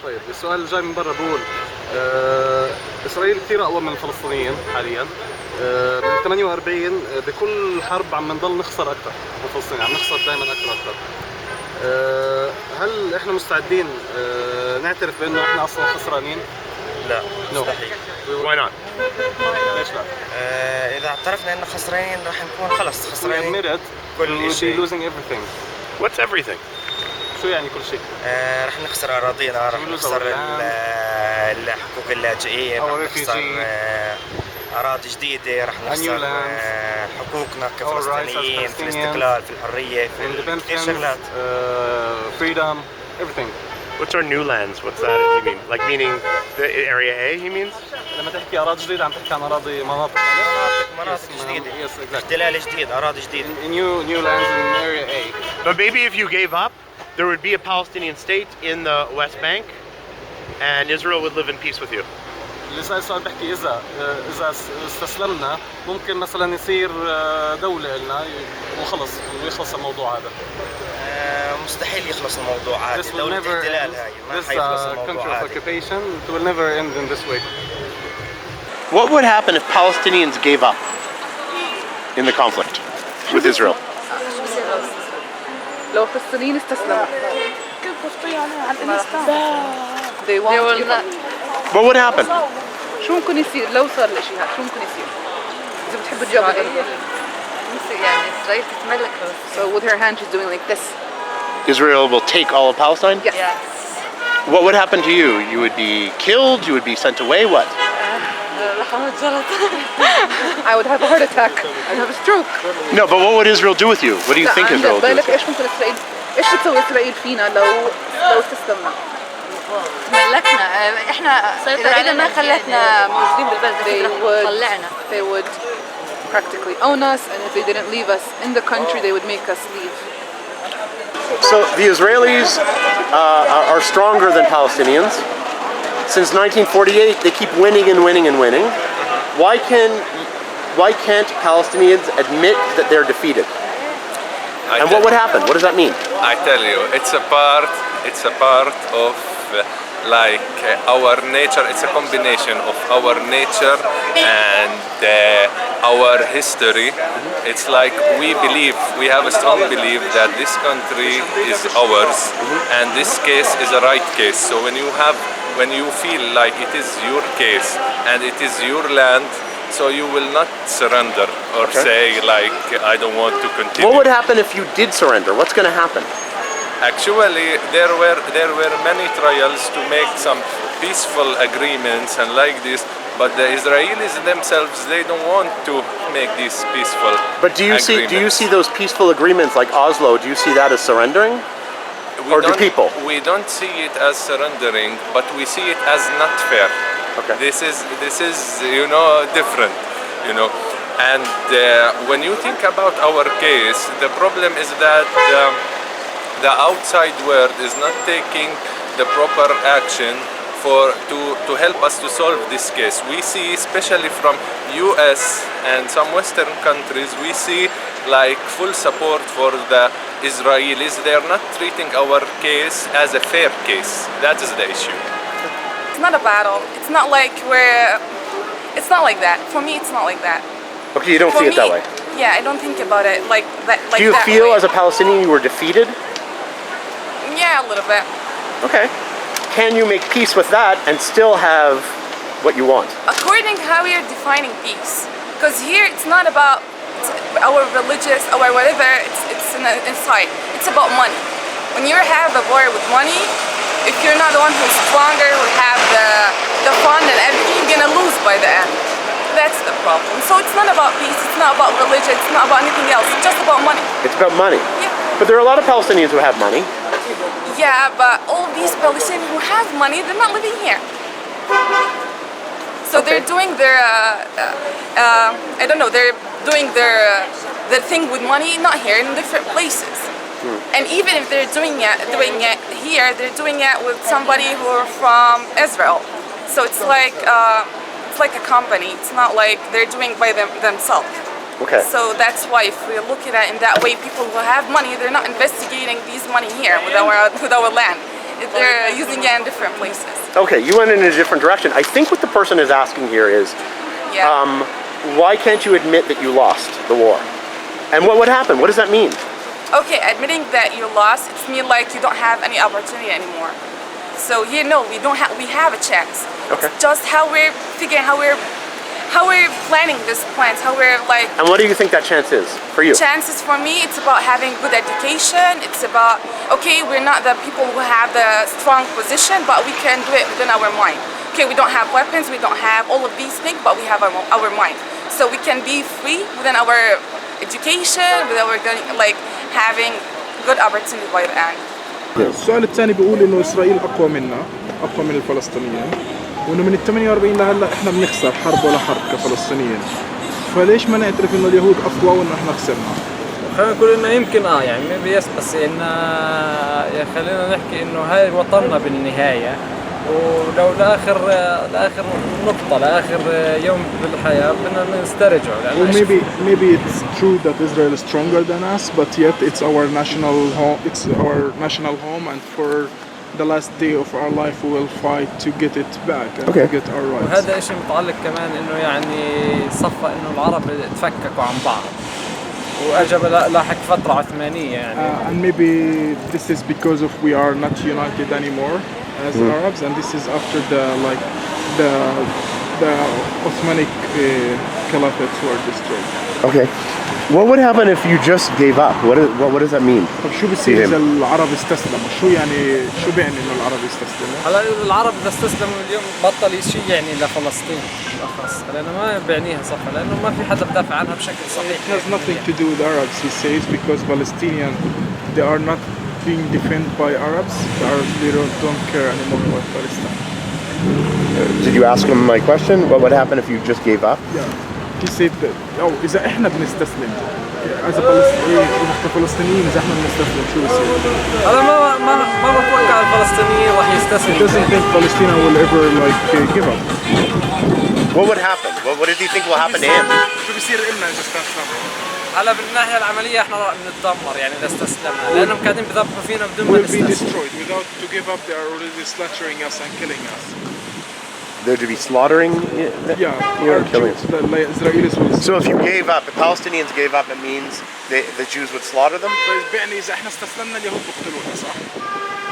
طيب السؤال الجاي من برا بقول إسرائيل كثير أقوى من الفلسطينيين حاليا. من 48 بكل حرب عم نضل نخسر أكثر من الفلسطينيين، عم نخسر دائما أكثر. هل إحنا مستعدين نعترف بأنه إحنا أصلا خسرانين؟ لا مستحيل. Why not? ليش لا؟ إذا اعترفنا إنه خسرانين راح نكون خلص خسرانين كل شيء. losing everything. What's everything? شو يعني كل شيء؟ راح نخسر أراضينا، راح نخسر حقوق اللاجئين، راح نخسر أراضي جديدة، راح نخسر حقوقنا كفلسطينيين في الاستقلال، في الحرية، في الشغلات. Freedom, everything. What's our new lands? What's that you mean? Like meaning the area A, he means? لما تحكي أراضي جديدة عم تحكي عن أراضي مناطق جديدة. احتلال جديد، أراضي جديدة. New lands in area A. But maybe if you gave up, there would be a Palestinian state in the West Bank, and Israel would live in peace with you. اللي سأل السؤال بحكي إذا استسلمنا ممكن مثلا يصير دولة لنا وخلص ويخلص الموضوع هذا. مستحيل يخلص الموضوع هذا. دولة احتلال هاي ما حيخلص الموضوع هذا. Occupation, it will never end in this way. What would happen if Palestinians gave up in the conflict with Israel? لو الفلسطينيين استسلموا they won't give up. What would happen? شو ممكن يصير لو صار الاشي هذا؟ شو ممكن يصير؟ إذا بتحب الجو يعني إسرائيل تتملك. So with her hand she's doing like this. Israel will take all of Palestine? Yes. What would happen to you? You would be killed? You would be sent away? What? I would have a heart attack. I'd have a stroke. No, but what would Israel do with you? What do you think Israel would do? بالك ايش ممكن إسرائيل ايش بتسوي إسرائيل فينا لو استسلمنا؟ ملكنا احنا إذا ما خلتنا موجودين بالبلد طلعنا. They would practically own us, and if they didn't leave us in the country they would make us leave. So the Israelis are stronger than Palestinians. Since 1948, they keep winning and winning and winning. Why can't Palestinians admit that they're defeated? And what would happen? What does that mean? I tell you, it's a part of like our nature. It's a combination of our nature and our history. It's like we have a strong belief that this country is ours, and this case is a right case. So when you feel like it is your case and it is your land, so you will not surrender or say like I don't want to continue. What would happen if you did surrender? What's going to happen? Actually, there were many trials to make some peaceful agreements and like this, but the Israelis themselves, they don't want to make these peaceful But do you see those peaceful agreements like Oslo? Do you see that as surrendering? Or do people? We don't see it as surrendering, but we see it as not fair. Okay. This is different, And when you think about our case, the problem is that the outside world is not taking the proper action to help us to solve this case. We see, especially from US and some Western countries, we see like full support for the Israelis. They are not treating our case as a fair case. That is the issue. It's not a battle. It's not like it's not like that. For me, it's not like that. Okay, you don't see it that way? Yeah, I don't think about it like that. Do you feel as a Palestinian you were defeated? Yeah, a little bit. Okay. Can you make peace with that and still have what you want? According to how we are defining peace, because here it's not about our religious or whatever. It's inside. It's about money. When you have a war with money, if you're not the one who's stronger, who have the fund and everything, you're gonna lose by the end. That's the problem. So it's not about peace. It's not about religion. It's not about anything else. It's just about money. It's about money. Yeah. But there are a lot of Palestinians who have money. Yeah, but all these Palestinians who have money, they're not living here. So they're doing their, I don't know, they're doing their thing with money, not here, in different places. And even if they're doing it here, they're doing it with somebody who are from Israel. So it's like a company. It's not like they're doing by themselves. Okay. So that's why if we look at it in that way, people who have money, they're not investigating these money here with our land. they're using it in different places. Okay, you went in a different direction. I think what the person is asking here is, Yeah. why can't you admit that you lost the war? And what would happen? What does that mean? Okay, admitting that you lost, it's mean like you don't have any opportunity anymore. So we have a chance. Okay. It's just how we're figuring, how we're planning this plans, how we're like. And what do you think that chance is for you? Chances for me, it's about having good education. It's about, okay, we're not the people who have the strong position, but we can do it within our mind. Okay, we don't have weapons, we don't have all of these things, but we have our mind. So we can be free within our education, with our like having good opportunity by the end. السؤال الثاني بيقول انه اسرائيل اقوى منا، اقوى من الفلسطينيين، وانه من ال 48 لهلا احنا بنخسر حرب ولا حرب كفلسطينيين. فليش ما نعترف انه اليهود اقوى وانه احنا خسرنا؟ خلينا نقول انه يمكن يعني ميبي بس انه خلينا نحكي انه هاي وطننا بالنهايه، ولو لاخر نقطه لاخر يوم بالحياه بدنا نسترجع. Maybe it's true that Israel is stronger than us, but yet it's our national home. It's our national home, and for the last day of our life we will fight to get it back and to get our rights. وهذا شيء متعلق كمان انه يعني صفى انه العرب تفككوا عن بعض واجى لاحق فتره عثمانيه يعني. And maybe this is because of we are not united anymore as Arabs, and this is after the Ottomanic caliphates were destroyed. Okay. What would happen if you just gave up? What does that mean? طب شو بصير إذا العرب استسلموا؟ شو بيعني إنه العرب يستسلموا؟ هلا العرب إذا استسلموا اليوم بطل شيء يعني لفلسطين بالأخص، لأنه ما بيعنيها صفا، لأنه ما في حدا بدافع عنها بشكل صحيح. It has nothing to do with Arabs, he says, because Palestinians they are not being defended by Arabs. The Arabs they don't care anymore about Palestine. Did you ask him my question? What would happen if you just gave up? Yeah. He said that إذا إحنا بنستسلم as a Palestinian كفلسطينيين إذا إحنا بنستسلم شو بصير؟ أنا ما بتوقع الفلسطينيين راح يستسلموا. He doesn't think Palestine will ever give up. What would happen? What did he think will happen to him? شو بصير إلنا إذا استسلمنا؟ هلا بالناحية العملية إحنا راح نتدمر يعني إذا استسلمنا، لأنهم قاعدين بيذبحوا فينا بدون ما نستسلم. We'll be destroyed without to give up. They are already slaughtering us and killing us. They're to be slaughtering? Yeah, killing us. The Israelis will. So if you gave up, if Palestinians gave up, it means the Jews would slaughter them? بيعني إذا إحنا استسلمنا اليهود بيقتلونا صح؟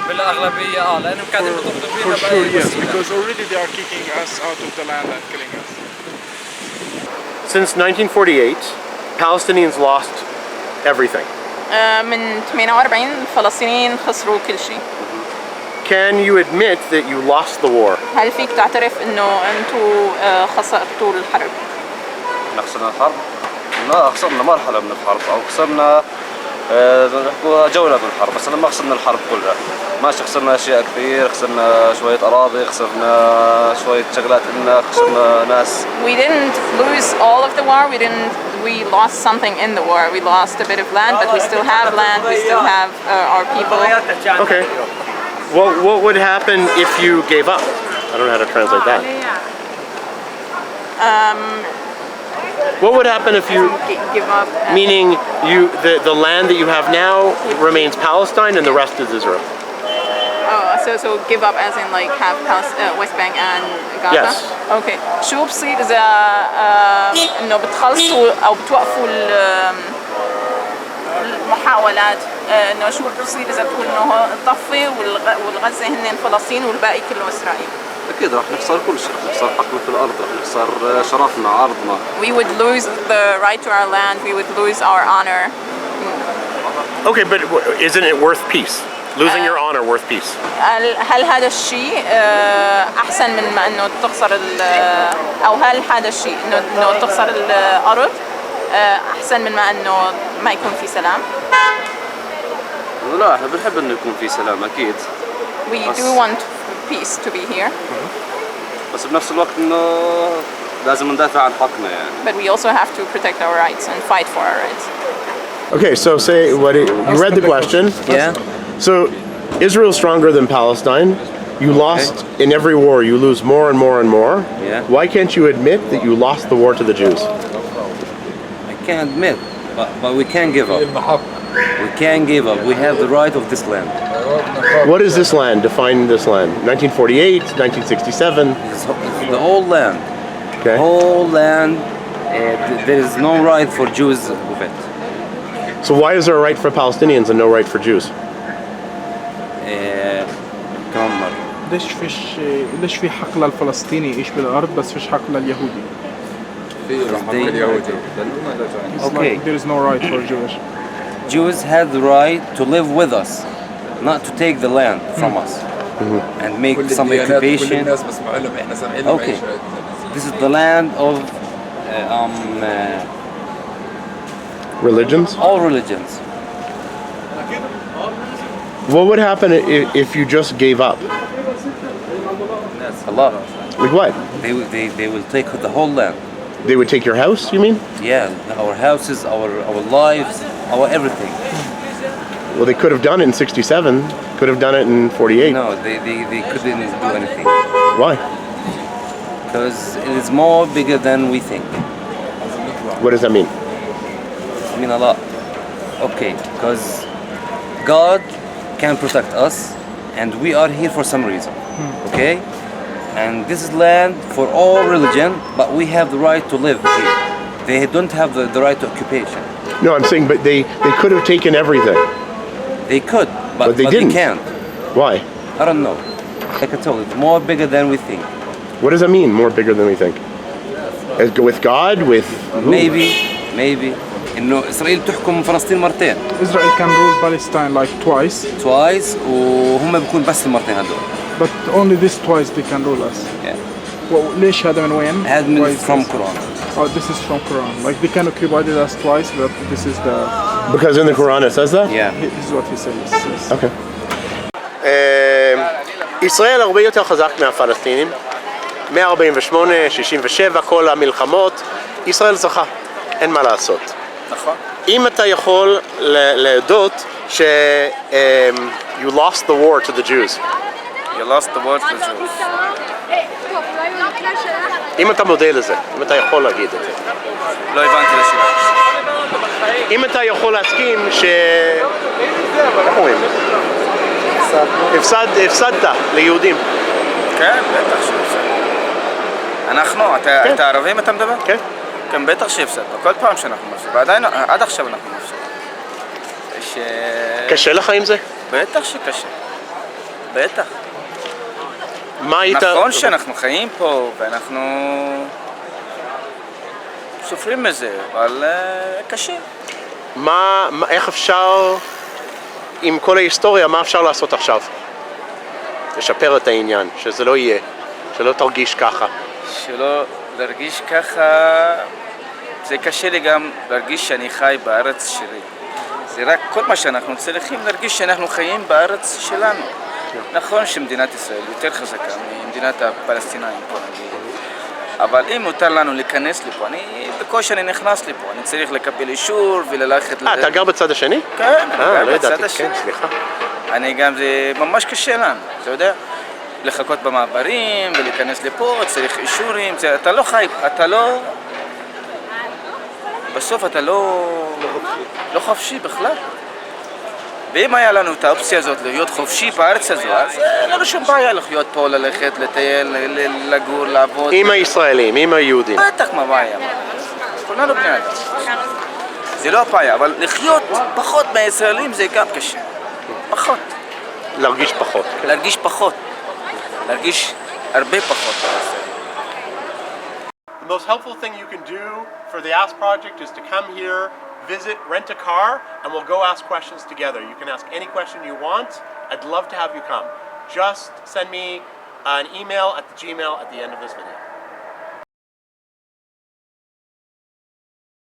بالأغلبية لأنهم قاعدين بيطردوا فينا. For sure, yes, because already they are kicking us out of the land and killing us. Since 1948, Palestinians lost everything. من 48 الفلسطينيين خسروا كل شيء. Can you admit that you lost the war? هل فيك تعترف انه انتم خسرتوا الحرب؟ خسرنا الحرب؟ لا، خسرنا مرحلة من الحرب او خسرنا جولة بالحرب، بس ما خسرنا الحرب كلها. ماشي، خسرنا اشياء كثير، خسرنا شوية اراضي، خسرنا شوية شغلات، خسرنا ناس. We didn't lose all of the war. We lost something in the war. We lost a bit of land, but we still have land. We still have our people. Okay. Well, what would happen if you gave up? I don't know how to translate that. What would happen if you give up? Meaning the land that you have now remains Palestine and the rest is Israel. Oh, so give up as in like have West Bank and Gaza? Yes. Okay. شو بصير إذا إنه بتخلصوا أو بتوقفوا المحاولات؟ إنه شو بصير إذا بتقول إنه الضفة والغزة هن فلسطين والباقي كله إسرائيل؟ أكيد راح نخسر كل شيء، راح نخسر حقنا في الأرض، راح نخسر شرفنا، عرضنا. We would lose the right to our land. We would lose our honor. Okay, but isn't it worth peace? Losing your honor worth peace? هل هذا الشيء أحسن من ما إنه تخسر أو هل هذا الشيء إنه تخسر الأرض أحسن من ما إنه ما يكون في سلام؟ لا، احنا بنحب إنه يكون في سلام أكيد. We do want peace to be here. بس بنفس الوقت إنه لازم ندافع عن حقنا يعني. But we also have to protect our rights and fight for our rights. Okay, so you read the question. Yeah. So Israel's stronger than Palestine. You lost in every war. You lose more and more and more. Yeah. Why can't you admit that you lost the war to the Jews? I can't admit, but we can't give up. We can't give up. We have the right of this land. What is this land? Define this land. 1948, 1967. It's the whole land. Okay. Whole land. There is no right for Jews of it. So why is there a right for Palestinians and no right for Jews? كمان مرة. ليش في حق للفلسطيني يعيش بالارض بس فيش حق لليهودي؟ Okay. There is no right for Jewish. Jews have the right to live with us, not to take the land from us and make some occupation. Okay. This is the land of Religions? all religions. What would happen if you just gave up? A lot. Like what? They will take the whole land. They would take your house, you mean? Yeah, our houses, our lives, our everything. Well, they could have done it in 67. Could have done it in 48. No, they couldn't do anything. Why? Because it is more bigger than we think. What does that mean? I mean a lot. Okay, because God can protect us and we are here for some reason. Okay? And this is land for all religion, but we have the right to live here. They don't have the right to occupation. No, I'm saying, but they could have taken everything. They could, but they didn't. They can't. Why? I don't know. Like I told you, it's more bigger than we think. What does that mean, more bigger than we think? With God? With who? Maybe. إنه إسرائيل تحكم فلسطين مرتين. Israel can rule Palestine like twice. وهم بيكون بس المرتين هدول. But only this twice they can rule us. Yeah. ليش هذا من وين? هذا من from Quran. Oh, this is from Quran. Like they can occupy us twice, but this is the. Because in the Quran it says that? Yeah. This is what he says. Okay. ישראל הרבה יותר חזק מהפלסטינים. 148, 67, כל המלחמות. ישראל זכה. אין מה לעשות. נכון. אם אתה יכול להודות ש you lost the war to the Jews. You lost the war to the Jews. אם אתה מודה לזה, אם אתה יכול להגיד את זה. לא הבנתי לשאלה. אם אתה יכול להסכים ש... איך אומרים? הפסדת ליהודים. כן, בטח שהפסדנו. אנחנו, את הערבים אתה מדבר? כן. כן, בטח שהפסדנו. כל פעם שאנחנו מפסידים. ועדיין, עד עכשיו אנחנו מפסידים. קשה לך עם זה? בטח שקשה. בטח. מה היית... נכון שאנחנו חיים פה ואנחנו סופרים מזה, אבל קשה. איך אפשר, עם כל ההיסטוריה, מה אפשר לעשות עכשיו? לשפר את העניין, שזה לא יהיה, שלא תרגיש ככה. שלא להרגיש ככה, זה קשה לי גם להרגיש שאני חי בארץ שלי. זה רק כל מה שאנחנו צריכים להרגיש שאנחנו חיים בארץ שלנו. נכון שמדינת ישראל יותר חזקה ממדינת הפלסטינאים פה נגיד, אבל אם מותר לנו להיכנס לפה, בקושי אני נכנס לפה, אני צריך לקבל אישור וללכת... אתה גר בצד השני? כן, אני גר בצד השני. כן, סליחה. אני גם, זה ממש קשה לנו, אתה יודע? לחכות במעברים ולהיכנס לפה, צריך אישורים, אתה לא חי, אתה לא... בסוף אתה לא חופשי בכלל. ואם היה לנו את האופציה הזאת להיות חופשי בארץ הזו, אז אין לנו שום בעיה לחיות פה, ללכת, לטייל, לגור, לעבוד. עם הישראלים, עם היהודים. בטח מה בעיה. כולנו בני אדם. זה לא הבעיה, אבל לחיות פחות מהישראלים זה גם קשה. פחות. להרגיש פחות. להרגיש פחות. להרגיש הרבה פחות מהישראלים. The most helpful thing you can do for the Ask Project is to come here, visit, rent a car, and we'll go ask questions together. You can ask any question you want. I'd love to have you come. Just send me an email at the Gmail at the end of this video.